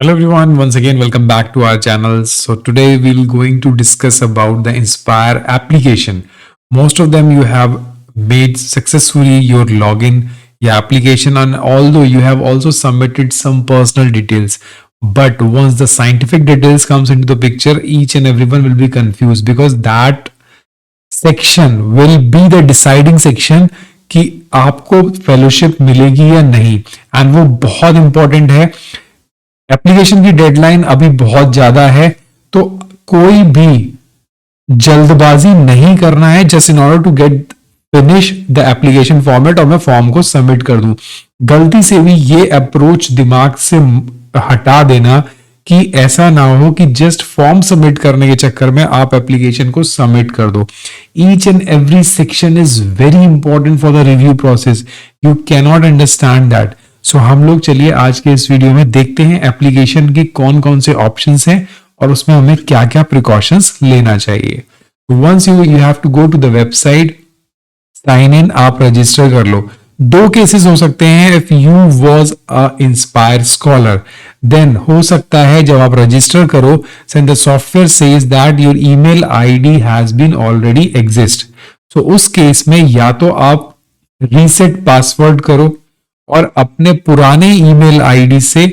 Hello everyone, once again welcome back to our channel. So today we're going to discuss about the Inspire application. Most of them you have made successfully your login, your application, and although you have also submitted some personal details, but once the scientific details comes into the picture, each and everyone will be confused because that section will be the deciding section कि आपको fellowship मिलेगी या नहीं and वो बहुत important है। Application की deadline अभी बहुत ज्यादा है तो कोई भी जल्दबाजी नहीं करना है just in order to get finish the application format और मैं फॉर्म को सबमिट कर दूं। गलती से भी ये अप्रोच दिमाग से हटा देना कि ऐसा ना हो कि जस्ट फॉर्म सबमिट करने के चक्कर में आप एप्लीकेशन को सबमिट कर दो। Each and every section is very important for the review process, you can not understand that. So हम लोग चलिए आज के इस वीडियो में देखते हैं एप्लीकेशन की कौन कौन से ऑप्शंस हैं और उसमें हमें क्या क्या प्रिकॉशंस लेना चाहिए। Once you have to go to the website, sign in, आप रजिस्टर कर लो। दो केसेस हो सकते हैं। If you was a inspire scholar, then हो सकता है जब आप रजिस्टर करो the software says that your email ID has been already exist. So उस केस में या तो आप रीसेट पासवर्ड करो और अपने पुराने ईमेल आईडी से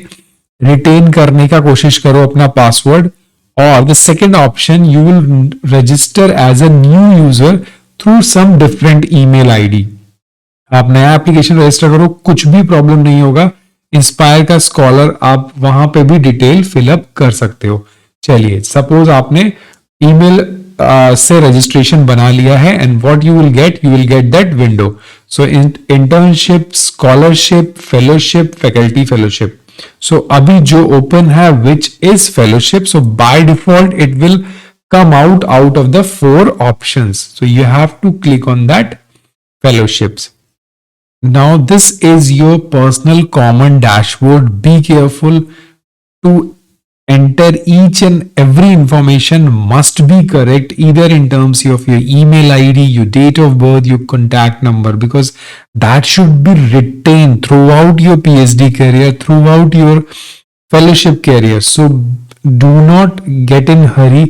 रिटेन करने का कोशिश करो अपना पासवर्ड, और the second option you will register as a new user through some different email ID. आप नया एप्लीकेशन रजिस्टर करो, कुछ भी प्रॉब्लम नहीं होगा। इंस्पायर का स्कॉलर आप वहां पे भी डिटेल फिलअप कर सकते हो। चलिए, सपोज आपने ईमेल से रजिस्ट्रेशन बना लिया है and what you will get that window. So internship, scholarship, fellowship, faculty fellowship. So अभी जो ओपन है which is fellowship, so by default it will come out of the four options, so you have to click on that fellowships. Now this is your personal common dashboard. Be careful to enter each and every information must be correct, either in terms of your email id, your date of birth, your contact number, because that should be retained throughout your phd career, throughout your fellowship career. So do not get in Hari,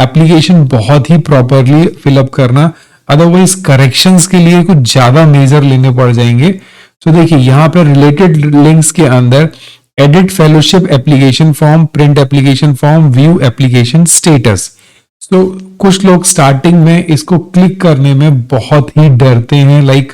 application बहुत ही properly fill up करना, otherwise corrections के लिए कुछ ज्यादा major लेने पड़ जाएंगे। तो देखिए यहाँ पे रिलेटेड लिंक्स के अंदर edit fellowship application form, print application form, view application status. तो कुछ लोग स्टार्टिंग में इसको क्लिक करने में बहुत ही डरते हैं, like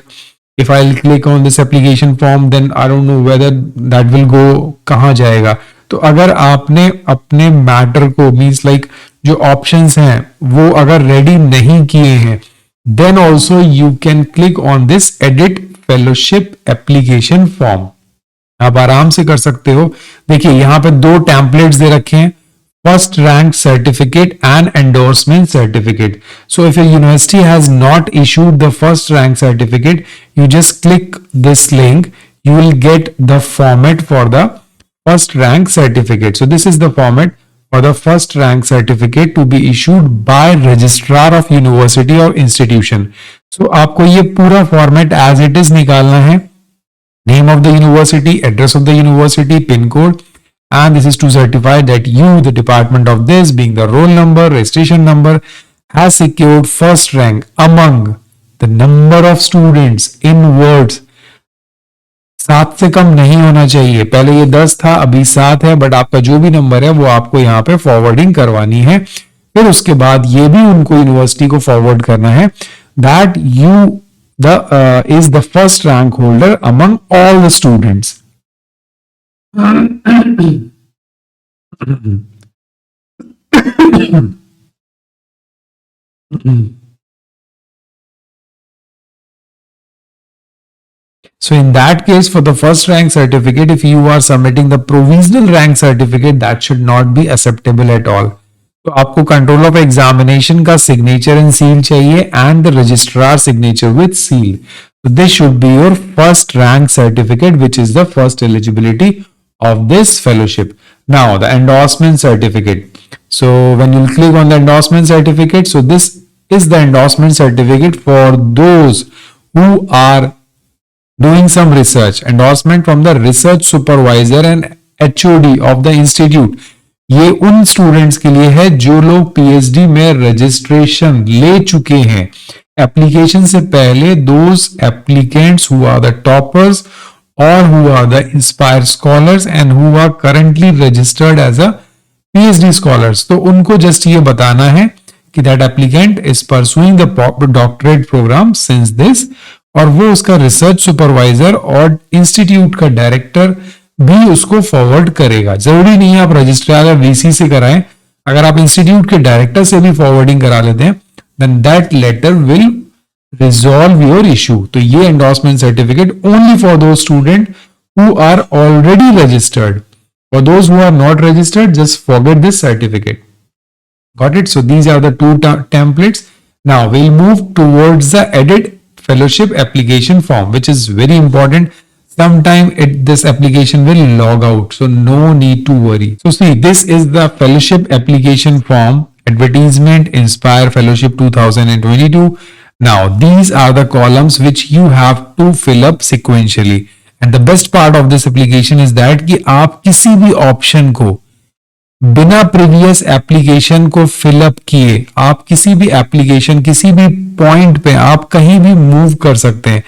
if I'll click on this application form then I don't know whether that will go कहाँ जाएगा। तो अगर आपने अपने मैटर को मीन्स लाइक जो ऑप्शंस हैं वो अगर रेडी नहीं किए हैं, then also you can click on this edit fellowship application form. आप आराम से कर सकते हो। देखिए यहाँ पे दो टेम्पलेट्स दे रखे हैं, first rank certificate and endorsement certificate. So if your university has not issued the first rank certificate, you just click this link, you will get the format for the first rank certificate. So this is the format for the first rank certificate to be issued by registrar of university or institution. So आपको ये पूरा format as it is निकालना है। Name of the university, address of the university, pin code, and this is to certify that you, the department of this, being the roll number, registration number, has secured first rank among the number of students in words। 7 से कम नहीं होना चाहिए। पहले ये 10 था, अभी 7 है, but आपका जो भी नंबर है वो आपको यहाँ पे फॉरवर्डिंग करवानी है। फिर उसके बाद ये भी उनको यूनिवर्सिटी को फॉरवर्ड करना है that you is the first rank holder among all the students। So in that case, for the first rank certificate, if you are submitting the provisional rank certificate, that should not be acceptable at all. तो आपको control of examination का signature and seal चाहिए and the registrar signature with seal. So this should be your first rank certificate, which is the first eligibility of this fellowship. Now the endorsement certificate. So when you click on the endorsement certificate, so this is the endorsement certificate for those who are doing some research. Endorsement from the research supervisor and HOD of the institute, ये उन students के लिए है जो लोग PhD में registration ले चुके हैं एप्लीकेशन से पहले, those applicants who are the toppers or who are the inspired scholars and who are currently registered as a PhD scholars. तो उनको जस्ट ये बताना है कि that applicant is pursuing the doctorate program since this, और वो उसका research supervisor और इंस्टीट्यूट का डायरेक्टर भी उसको फॉरवर्ड करेगा. जरूरी नहीं है आप रजिस्ट्रार या वीसी से कराएं, अगर आप इंस्टीट्यूट के डायरेक्टर से भी फॉरवर्डिंग करा लेते हैं then that letter will resolve your issue. तो ये endorsement certificate only for those students who are already registered. For those who are not registered, just forget this certificate. Got it? So these are the two templates. Now we'll move towards the edit fellowship application form, which is very important. Sometime this application will log out, so no need to worry. So see, this is the fellowship application form, advertisement, Inspire Fellowship 2022. Now these are the columns which you have to fill up sequentially. And the best part of this application is that कि आप किसी भी option को बिना previous application को fill up किए आप किसी भी एप्लीकेशन किसी भी पॉइंट पे आप कहीं भी मूव कर सकते हैं.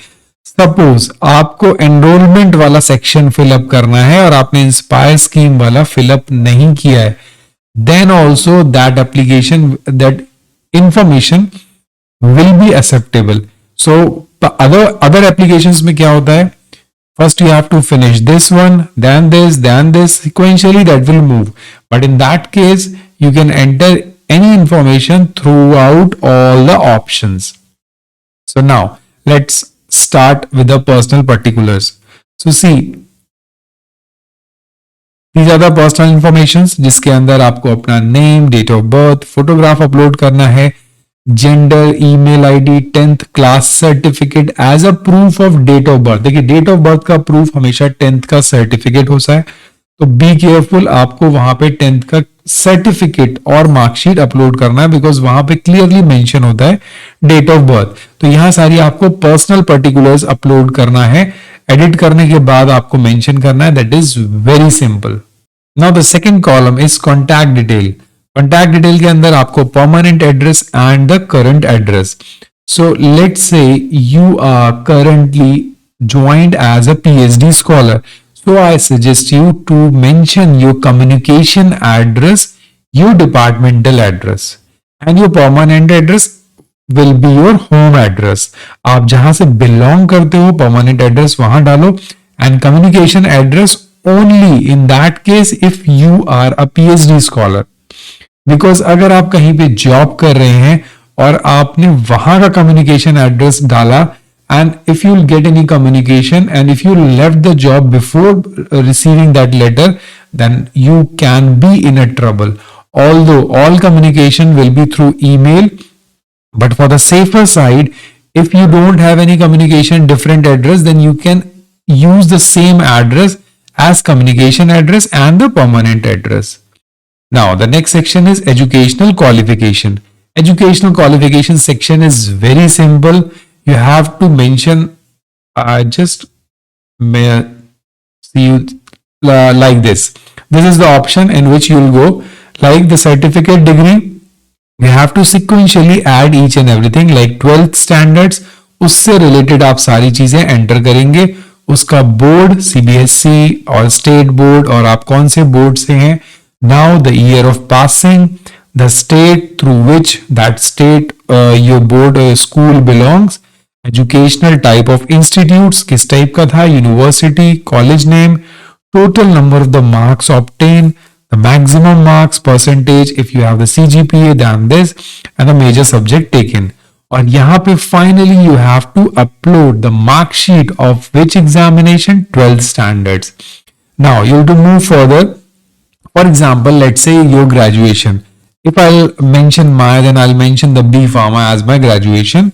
सपोज आपको एनरोलमेंट वाला सेक्शन फिलअप करना है और आपने इंस्पायर स्कीम वाला फिलअप नहीं किया है, then also that application that information will be acceptable. So other applications में क्या होता है, first you have to finish this one, then this sequentially that will move. But in that case you can enter any information throughout all the options. So now let's start with the personal particulars. So see, these are the personal informations जिसके अंदर आपको अपना name, date of birth, photograph upload करना है, gender, email ID, 10th class certificate as a proof of date of birth. देखिए date of birth का proof हमेशा 10th का सर्टिफिकेट होता है, तो बी केयरफुल, आपको वहां पे 10th का सर्टिफिकेट और मार्कशीट अपलोड करना है, बिकॉज वहां पे क्लियरली मेंशन होता है डेट ऑफ बर्थ. तो यहां सारी आपको पर्सनल पर्टिकुलर्स अपलोड करना है. एडिट करने के बाद आपको मेंशन करना है, that is very simple. Now the second column is contact detail. Contact detail के अंदर आपको permanent address and the current address. So let's say you are currently joined as a PhD scholar, so I suggest you to mention your communication address, your departmental address, and your permanent address will be your home address. आप जहां से belong करते हो permanent address वहां डालो, and communication address only in that case if you are a PhD scholar. Because अगर आप कहीं पे जॉब कर रहे हैं और आपने वहां का कम्युनिकेशन एड्रेस डाला, and if you'll get any communication and if you left the job before receiving that letter, then you can be in a trouble. Although all communication will be through email, but for the safer side, if you don't have any communication different address, then you can use the same address as communication address and the permanent address. Now the next section is educational qualification. Educational qualification section is very simple. You have to mention, just see you like this. This is the option in which you will go, like the certificate degree. You have to sequentially add each and everything, like 12th standards. उससे related आप सारी चीजें enter करेंगे. उसका board CBSE और state board, और आप कौन से बोर्ड से हैं. Now the year of passing, the state through which that state your board or school belongs, educational type of institutes, किस टाइप का था, university, college name, total number of the marks obtained, the maximum marks percentage if you have the CGPA than this, and the major subject taken. और यहाँ पे finally you have to upload the mark sheet of which examination, 12th standards. Now you have to move further. For example, let's say your graduation. If I'll mention then I'll mention the B Pharma as my graduation,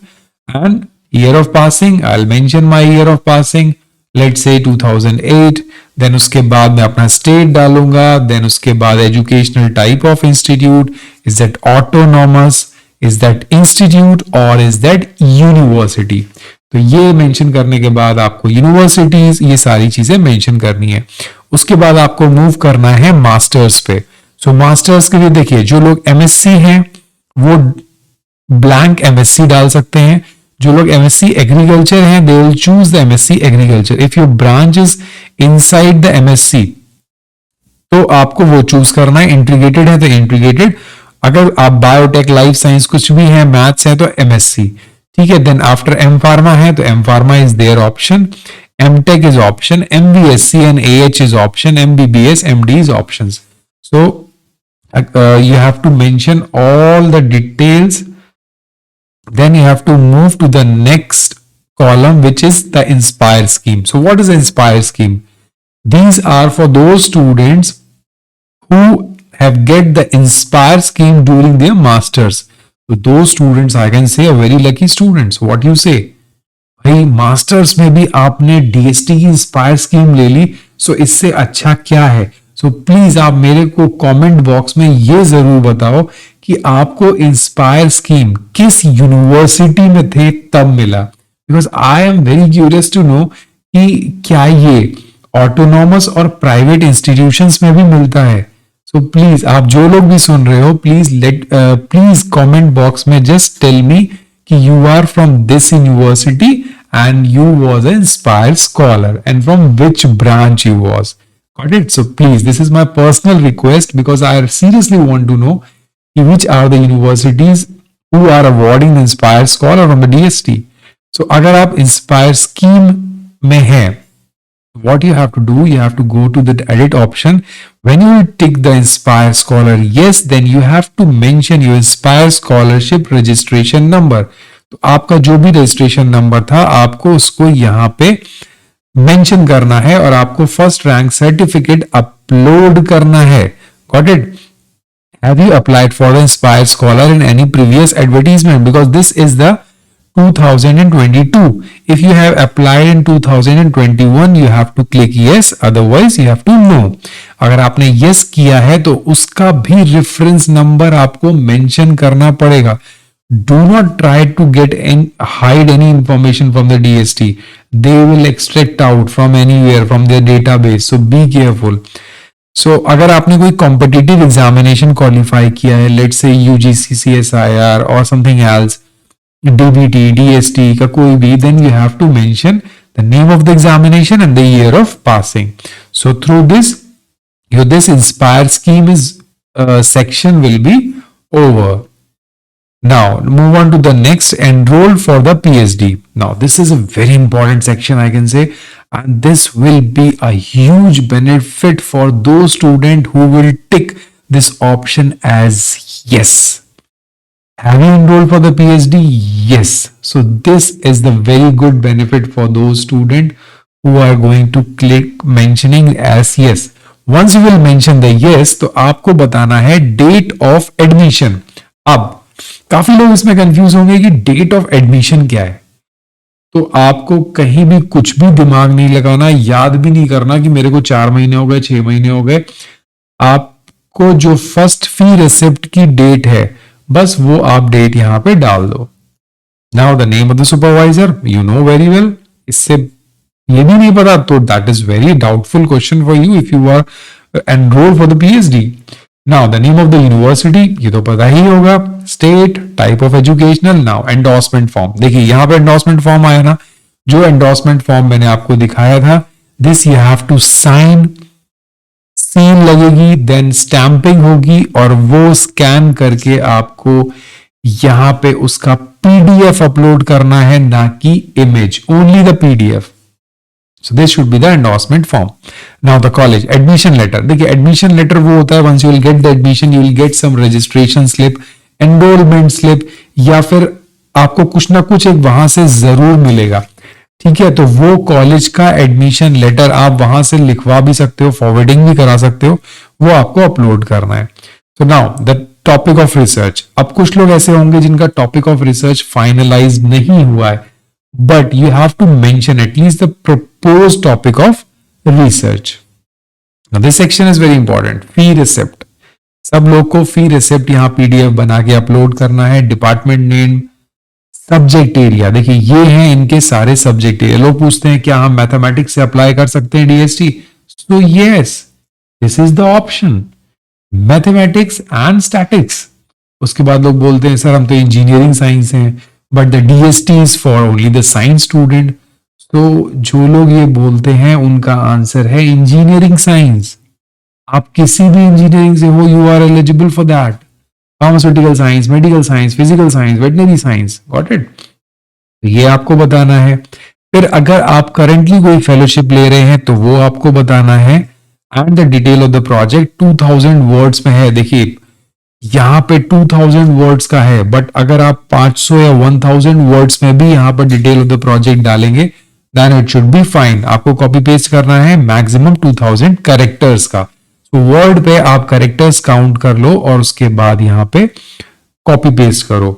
and year of passing, I'll mention my year of passing, let's say 2008. Then उसके बाद मैं अपना state डालूंगा. Then उसके बाद educational type of institute, is that autonomous, is that institute, or is that university. तो ये mention करने के बाद आपको यूनिवर्सिटीज, ये सारी चीजें मेंशन करनी है। उसके बाद आपको मूव करना है मास्टर्स पे। सो मास्टर्स के लिए देखिए, जो लोग एमएससी हैं वो ब्लैंक एमएससी डाल सकते हैं। जो लोग एमएससी एग्रीकल्चर हैं, they will choose the MSc agriculture. If your branch is inside the MSc तो आपको वो चूज करना है। इंटीग्रेटेड है तो इंटीग्रेटेड, अगर आप बायोटेक, लाइफ साइंस कुछ भी है, मैथ्स है तो एमएससी, ठीक है। देन आफ्टर एम फार्मा है तो M pharma is there option, M tech is option, MBSc and AH is option, MBBS, MD is option. So you have to mention all the details. Then you have to move to the next column, which is the Inspire scheme. So what is the Inspire scheme? These are for those students who have get the Inspire scheme during their masters. So those students, I can say, are very lucky students. What you say? भाई masters में भी आपने DST की inspire scheme ले ली, सो इससे अच्छा क्या है। सो प्लीज आप मेरे को कमेंट बॉक्स में ये जरूर बताओ कि आपको इंस्पायर स्कीम किस यूनिवर्सिटी में थे तब मिला, because I am very curious to know कि क्या ये ऑटोनॉमस और प्राइवेट इंस्टीट्यूशंस में भी मिलता है। सो प्लीज आप जो लोग भी सुन रहे हो, प्लीज कमेंट बॉक्स में जस्ट टेल मी कि you are from this university and you was an inspired scholar and from which branch you was. Got it? So please, this is my personal request because I seriously want to know which are the universities who are awarding the inspired scholar from the DST. So अगर आप inspired scheme में हैं, what you have to do, you have to go to the edit option. When you tick the Inspire Scholar yes, then you have to mention your Inspire Scholarship registration number. तो आपका जो भी registration number था आपको उसको यहां पे mention करना है और आपको फर्स्ट रैंक सर्टिफिकेट अपलोड करना है। Got it? Have you applied for the Inspire Scholar in any previous advertisement? Because this is the 2022. If you have applied in 2021, you have to click yes, otherwise you have to no. अगर आपने yes किया है तो उसका भी reference number आपको mention करना पड़ेगा। Do not try to get hide any information from the DST. They will extract out from anywhere from their database. So be careful. So अगर आपने कोई कॉम्पिटिटिव एग्जामिनेशन क्वालिफाई किया है, लेट्स से यूजीसी, CSIR और something else, DBT, DST का कोई भी, then you have to mention the name of the examination and the year of passing. So through this, this Inspire scheme is section will be over. Now move on to the next, enroll for the PhD. Now this is a very important section, I can say, and this will be a huge benefit for those students who will tick this option as yes. Have you enrolled for the PhD? Yes. So this is the very good benefit for those students who are going to click mentioning as yes. Once you will mention the yes, तो आपको बताना है date of admission. अब काफी लोग इसमें confuse होंगे कि डेट ऑफ एडमिशन क्या है, तो आपको कहीं भी कुछ भी दिमाग नहीं लगाना, याद भी नहीं करना कि मेरे को 4 महीने हो गए, 6 महीने हो गए। आपको जो फर्स्ट फी रिसिप्ट की डेट है बस वो आप डेट यहां पे डाल दो। Now the name of the supervisor you know very well, इससे ये भी नहीं पता तो that is very doubtful question for you if you are enrol for the PhD. Now the name of the university ये तो पता ही होगा, state, type of educational. Now endorsement form, देखिए यहां पे एंडोर्समेंट फॉर्म आया ना, जो एंडोर्समेंट फॉर्म मैंने आपको दिखाया था, this you have to sign, seal लगेगी, देन स्टैंपिंग होगी और वो स्कैन करके आपको यहां पे उसका पीडीएफ अपलोड करना है, ना कि image, only the PDF. So this should be the endorsement form. Now the college admission letter. देखिए admission letter वो होता है, once you will get the admission, you will get some registration slip, enrollment slip, या फिर आपको कुछ ना कुछ एक वहां से जरूर मिलेगा, ठीक है। तो वो कॉलेज का एडमिशन लेटर आप वहां से लिखवा भी सकते हो, फॉरवर्डिंग भी करा सकते हो, वो आपको अपलोड करना है। So now the topic of research. अब कुछ लोग ऐसे होंगे जिनका topic of research finalize नहीं हुआ है, but you have to mention at least the proposed topic of research. Now this section is very important. Fee receipt. सब लोग को फी रिसिप्ट यहाँ पीडीएफ बना के अपलोड करना है, डिपार्टमेंट नेम, सब्जेक्ट एरिया, देखिए ये हैं इनके सारे सब्जेक्ट एरिया। लोग पूछते हैं क्या हम मैथमेटिक्स से अप्लाई कर सकते हैं DST? So yes, this is the option, mathematics and statics. उसके बाद लोग बोलते हैं सर हम तो इंजीनियरिंग साइंस हैं, but the DST is for only the science student. तो जो लोग ये बोलते हैं उनका आंसर है इंजीनियरिंग साइंस। आप किसी भी इंजीनियरिंग से हो, you are eligible for that. Pharmaceutical science, medical science, physical science, veterinary science, got it. ये आपको बताना है। फिर अगर आप करंटली कोई फेलोशिप ले रहे हैं तो वो आपको बताना है। And the detail of the project 2000 words में है। देखिए यहाँ पे 2000 वर्ड्स का है, बट अगर आप 500 या 1000 वर्ड्स में भी यहाँ पर डिटेल ऑफ द प्रोजेक्ट डालेंगे then it should be fine. आपको कॉपी पेस्ट करना है मैक्सिमम 2000 कैरेक्टर्स का। तो वर्ड पे आप कैरेक्टर्स काउंट कर लो और उसके बाद यहाँ पे कॉपी पेस्ट करो।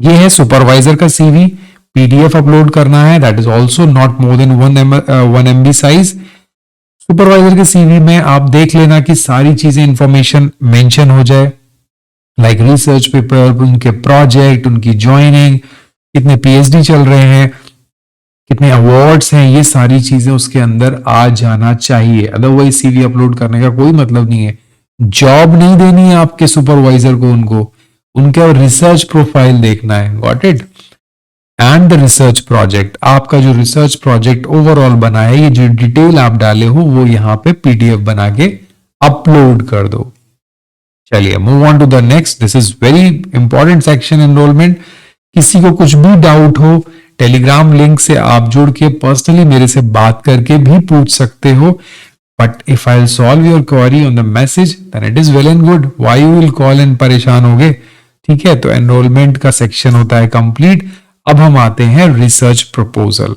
ये है सुपरवाइजर का सीवी, पीडीएफ अपलोड करना है, that is also not more than 1 MB size. Supervisor के सीवी में आप देख लेना कि सारी चीजें इंफॉर्मेशन मेंशन हो जाए, लाइक रिसर्च पेपर, उनके प्रोजेक्ट, उनकी ज्वाइनिंग, कितने पीएचडी चल रहे हैं, कितने अवार्ड्स हैं, ये सारी चीजें उसके अंदर आ जाना चाहिए। अदरवाइज सीवी अपलोड करने का कोई मतलब नहीं है। जॉब नहीं देनी है आपके सुपरवाइजर को, उनको उनका रिसर्च प्रोफाइल देखना है, got it. And the research project, आपका जो रिसर्च प्रोजेक्ट ओवरऑल बना है, ये जो डिटेल आप डाले हो वो यहाँ पे पीडीएफ बना के अपलोड कर दो। चलिए move on to the next. This is very important section, enrolment. किसी को कुछ भी डाउट हो, टेलीग्राम लिंक से आप जुड़ के पर्सनली मेरे से बात करके भी पूछ सकते हो। But if I will solve your query on the message then it is well and good. Why you will call and परेशान हो गए? ठीक है, तो एनरोलमेंट का सेक्शन होता है कंप्लीट। अब हम आते हैं रिसर्च प्रपोजल,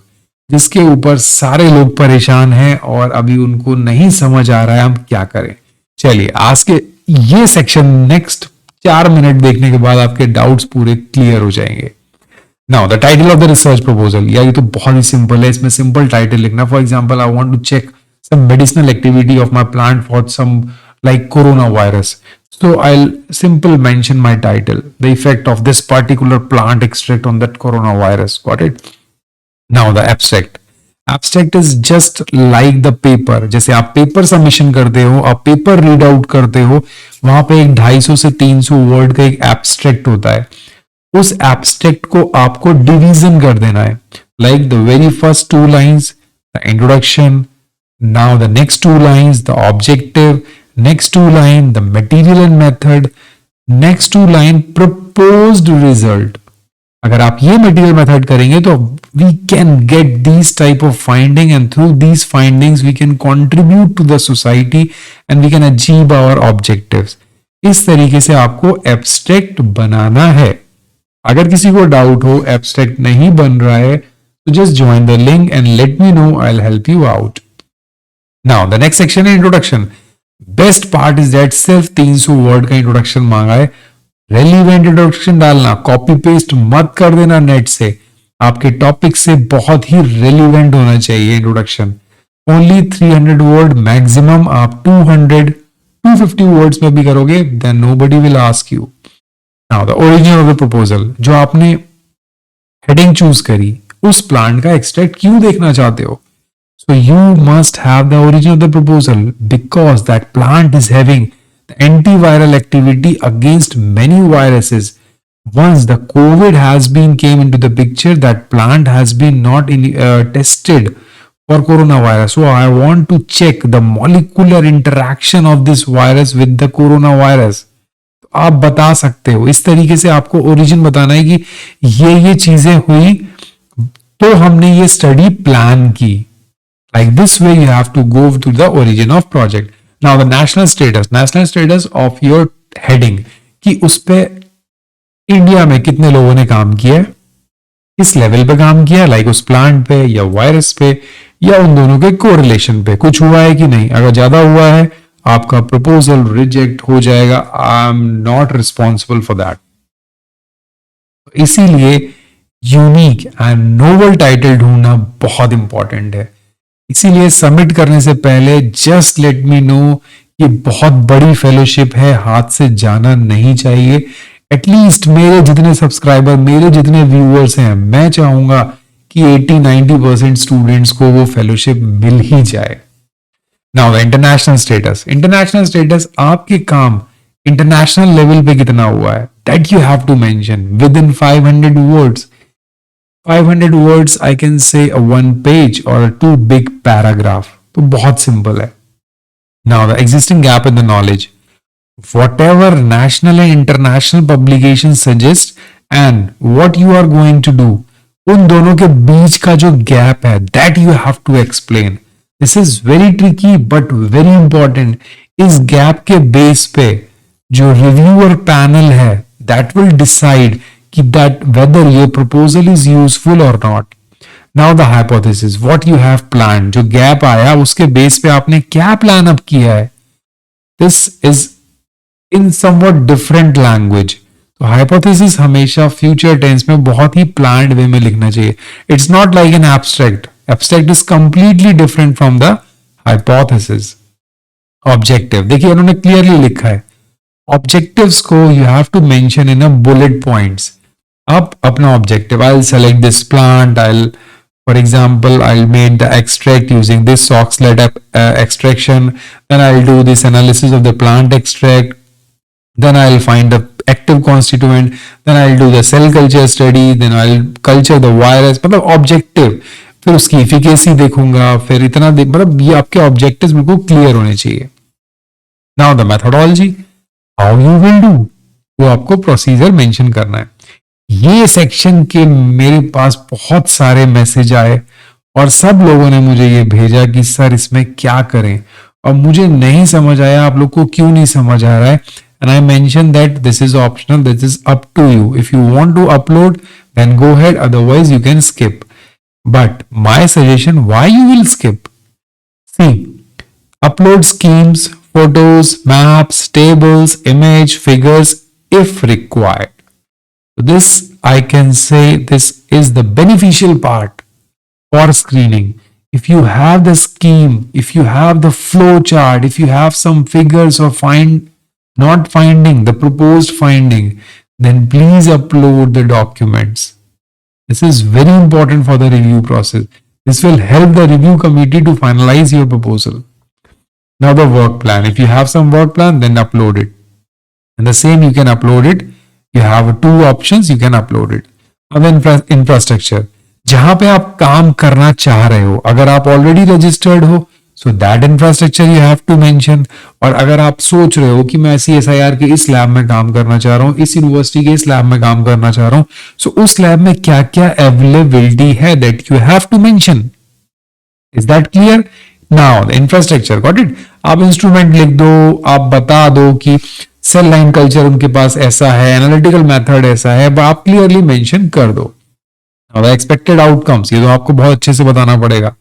जिसके ऊपर सारे लोग परेशान हैं और अभी उनको नहीं समझ आ रहा है हम क्या करें। चलिए आज के ये सेक्शन नेक्स्ट 4 मिनट देखने के बाद आपके डाउट्स पूरे क्लियर हो जाएंगे। Now the title of the research proposal, यार ये तो बहुत ही सिंपल है, इसमें सिंपल टाइटल लिखना। For example I want to check some medicinal activity of my plant for some like coronavirus. So I'll simple mention my title, the effect of this particular plant extract on that coronavirus. Got it? Now the abstract. Abstract is just like the paper. जैसे आप paper submission करते हो, आप paper read out करते हो, वहां पे एक 250 से 300 वर्ड का एक एब्स्ट्रैक्ट होता है। उस एब्स्ट्रैक्ट को आपको डिवीजन कर देना है, like the very first 2 lines the introduction, now the next 2 lines the objective, next 2 line the material and method, next 2 line proposed result। अगर आप ये मटेरियल मेथड करेंगे तो we can get these type of finding and through these findings we can contribute to the society and we can achieve our objectives। इस तरीके से आपको abstract बनाना है। अगर किसी को डाउट हो, एब्स्ट्रैक्ट नहीं बन रहा है, तो just join the link and let me know, I will help you out. Now the next section है introduction. Best part is that सिर्फ 300 वर्ड का इंट्रोडक्शन मांगा है। रेलिवेंट इंट्रोडक्शन डालना, कॉपी पेस्ट मत कर देना नेट से, आपके टॉपिक से बहुत ही रेलिवेंट होना चाहिए इंट्रोडक्शन। ओनली 300 वर्ड मैक्सिमम, आप 250 वर्ड्स में भी करोगे then nobody will ask you. Now the origin of the proposal, जो आपने हेडिंग चूज करी, उस प्लांट का एक्सट्रैक्ट क्यों देखना चाहते हो? So you must have the origin of the proposal because that plant is having the antiviral activity against many viruses. Once the COVID has been came into the picture, that plant has been not tested for coronavirus. So I want to check the molecular interaction of this virus with the coronavirus. आप बता सकते हो, इस तरीके से आपको origin बताना है कि ये चीजें हुई तो हमने ये स्टडी प्लान की। Like this way you have to go to the origin of project. Now the national status of your heading, कि उस पे इंडिया में कितने लोगों ने काम किया है, किस लेवल पे काम किया, लाइक उस प्लांट पे या वायरस पे या उन दोनों के कोरिलेशन पे कुछ हुआ है कि नहीं। अगर ज्यादा हुआ है आपका प्रपोजल रिजेक्ट हो जाएगा। I am not responsible for that. इसीलिए यूनिक एंड नोवेल टाइटल ढूंढना बहुत इंपॉर्टेंट है। इसीलिए सबमिट करने से पहले जस्ट लेट मी नो, ये बहुत बड़ी फेलोशिप है, हाथ से जाना नहीं चाहिए। एटलीस्ट मेरे जितने सब्सक्राइबर, मेरे जितने व्यूअर्स हैं, मैं चाहूंगा कि 80-90% स्टूडेंट्स को वो फेलोशिप मिल ही जाए। नाउ द इंटरनेशनल स्टेटस आपके काम इंटरनेशनल लेवल पे कितना हुआ है, that you have to mention within 500 words. 500 words I can say a one page or a two big paragraph। तो बहुत सिंपल है। Now the existing gap in the knowledge, whatever national and international publications suggest and what you are going to do, उन दोनों के बीच का जो gap है that you have to explain। This is very tricky but very important। इस gap के base पे जो रिव्यूअर पैनल है that will decide कि that whether your proposal is useful or not। Now the hypothesis, what you have planned, जो gap आया उसके base पे आपने क्या प्लान अप किया है, this is in somewhat different language। तो हाइपोथेसिस हमेशा फ्यूचर टेंस में बहुत ही प्लान्ड वे में लिखना चाहिए। It's not like an abstract. Abstract is completely different from the hypothesis. Objective देखिए उन्होंने क्लियरली लिखा है, ऑब्जेक्टिव्स को you have to mention in a bullet points. आप अपना objective, I will select this plant, I for example I'll make the extract using this Soxhlet extraction, then I'll do this analysis of the plant extract, then I'll find the active constituent, then I'll do the cell culture study, then I'll culture the virus। मतलब objective, फिर उसकी efficacy देखूंगा, फिर इतना मतलब ये आपके objectives बिल्कुल क्लियर होने चाहिए। Now the methodology, how you will do, वो आपको प्रोसीजर मेंशन करना है। ये सेक्शन के मेरे पास बहुत सारे मैसेज आए और सब लोगों ने मुझे ये भेजा कि सर इसमें क्या करें, और मुझे नहीं समझ आया, आप लोग को क्यों नहीं समझ आ रहा है। And I mention that this is optional, this is up to you. If you want to upload then go ahead, otherwise you can skip. But my suggestion, why you will skip, see upload schemes, photos, maps, tables, image, figures if required। This I can say this is the beneficial part for screening। If you have the scheme, if you have the flow chart, if you have some figures or not finding the proposed finding, then please upload the documents। This is very important for the review process। This will help the review committee to finalize your proposal। Now the work plan, if you have some work plan then upload it, and the same you can upload it, you have two options, you can upload it। अब infrastructure, जहां पे आप काम करना चाह रहे हो, अगर आप ऑलरेडी रजिस्टर्ड हो so that infrastructure you have to mention. और अगर आप सोच रहे हो कि मैं CSIR के इस लैब में काम करना चाह रहा हूं, इस यूनिवर्सिटी के इस लैब में काम करना चाह रहा हूं, सो उस लैब में क्या क्या अवेलेबिलिटी है that you have to mention. Is that clear? Now the infrastructure, got it. आप इंस्ट्रूमेंट लिख दो, आप बता दो कि सेल लाइन कल्चर उनके पास ऐसा है, एनालिटिकल मेथड ऐसा है, आप क्लियरली मेंशन कर दो। एक्सपेक्टेड आउटकम्स, ये तो आपको बहुत अच्छे से बताना पड़ेगा,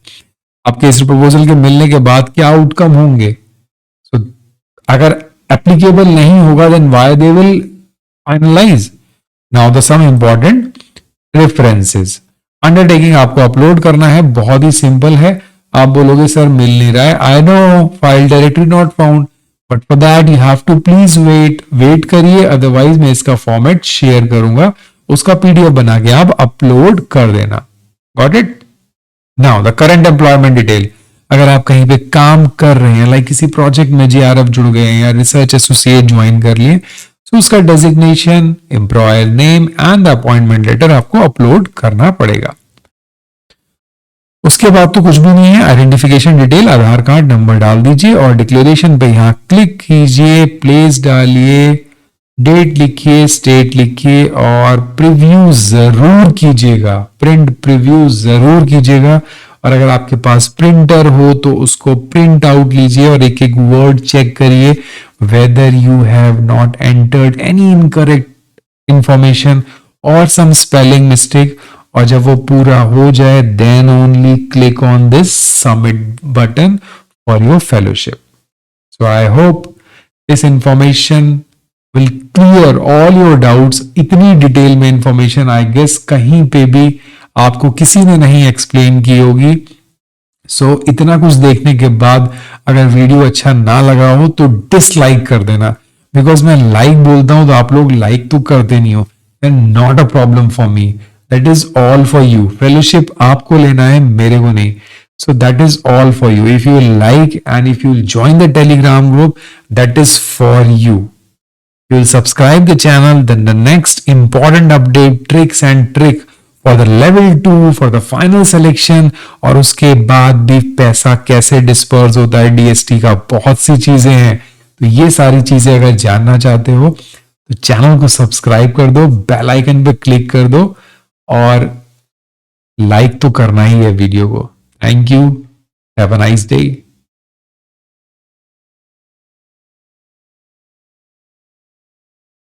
आपके इस प्रपोजल के मिलने के बाद क्या आउटकम होंगे। सो अगर एप्लीकेबल नहीं होगा then why they will finalise. Now the some important references. Undertaking आपको अपलोड करना है, बहुत ही सिंपल है। आप बोलोगे सर मिल नहीं रहा है, I know file directory not found, but for that you have to please wait करिए, अदरवाइज मैं इसका फॉर्मेट शेयर करूंगा, उसका PDF बना के आप अपलोड कर देना। Got it? Now the current employment detail, अगर आप कहीं पे काम कर रहे हैं, लाइक किसी प्रोजेक्ट में JRF जुड़ गए हैं या रिसर्च एसोसिएट ज्वाइन कर लिए, तो उसका designation, employer name and the appointment letter आपको अपलोड करना पड़ेगा। उसके बाद तो कुछ भी नहीं है। Identification detail, Aadhaar card number डाल दीजिए और डिक्लेरेशन पे यहां क्लिक कीजिए, प्लेस डालिए, डेट लिखिए, स्टेट लिखिए और प्रीव्यू जरूर कीजिएगा, प्रिंट प्रीव्यू जरूर कीजिएगा। और अगर आपके पास प्रिंटर हो तो उसको प्रिंट आउट लीजिए और एक एक वर्ड चेक करिए whether you have not entered any incorrect information और सम स्पेलिंग मिस्टेक। और जब वो पूरा हो जाए then only click on this submit button for your fellowship. So I hope this information will clear all your doubts. इतनी detail में information I guess कहीं पे भी आपको किसी ने नहीं एक्सप्लेन की होगी। सो इतना कुछ देखने के बाद अगर वीडियो अच्छा ना लगा हो तो डिसलाइक कर देना, बिकॉज मैं लाइक बोलता हूं तो आप लोग लाइक तो करते नहीं हो, and not a problem for me, that is all for you. Fellowship आपको लेना है, मेरे को नहीं। So that is all for you. If you like and if you join the Telegram group, that is for you. You will subscribe the channel, then the next important update, tricks and trick for the level 2, for the final selection, और उसके बाद भी पैसा कैसे disperse होता है DST का, बहुत सी चीजें हैं। तो ये सारी चीजें अगर जानना चाहते हो तो चैनल को सब्सक्राइब कर दो, बेल आइकन पे क्लिक कर दो और लाइक तो करना ही है वीडियो को। Thank you, have a nice day.